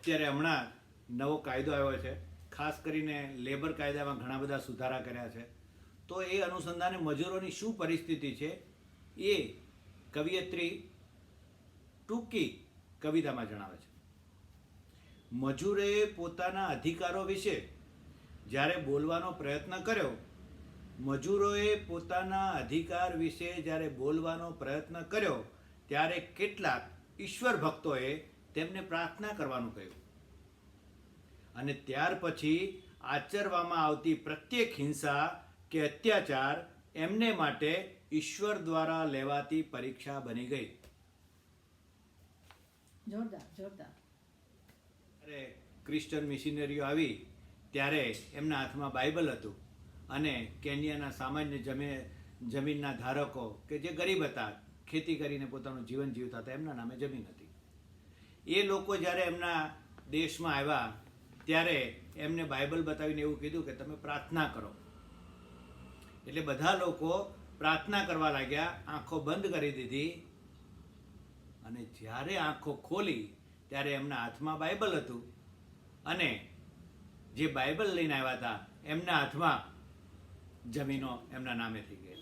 અત્યારે હમણાં નવો કાયદો આવ્યો છે, ખાસ કરીને લેબર કાયદામાં ઘણા બધા સુધારા કર્યા છે. તો એ અનુસંધાને મજૂરોની શું પરિસ્થિતિ છે એ કવિયત્રી ટૂંકી કવિતામાં જણાવે છે. મજૂરે પોતાના અધિકારો વિશે જ્યારે બોલવાનો પ્રયત્ન કર્યો, મજૂરોએ પોતાના અધિકાર વિશે જ્યારે બોલવાનો પ્રયત્ન કર્યો ત્યારે કેટલાક ઈશ્વર ભક્તોએ તેમને પ્રાર્થના કરવાનું કહ્યું, અને ત્યાર પછી આચરવામાં આવતી પ્રત્યેક હિંસા કે અત્યાચાર એમને માટે ઈશ્વર દ્વારા લેવાતી પરીક્ષા બની ગઈ. જોરદાર જોરદાર. ત્યારે ક્રિશ્ચન મિશનરીઓ આવી ત્યારે એમના હાથમાં બાઇબલ હતું, અને કેન્યાના સામાન્ય જમીનના ધારકો કે જે ગરીબ હતા, ખેતી કરીને પોતાનું જીવન જીવતા હતા, એમના નામે જમીન હતી. એ લોકો જ્યારે એમના દેશમાં આવ્યા ત્યારે એમને બાઇબલ બતાવીને એવું કીધું કે તમે પ્રાર્થના કરો. એટલે બધા લોકો પ્રાર્થના કરવા લાગ્યા, આંખો બંધ કરી દીધી, અને જ્યારે આંખો ખોલી ત્યારે એમના હાથમાં બાઇબલ હતું, અને જે બાઇબલ લઈને આવ્યા હતા એમના હાથમાં જમીનો એમના નામે થઈ ગઈ.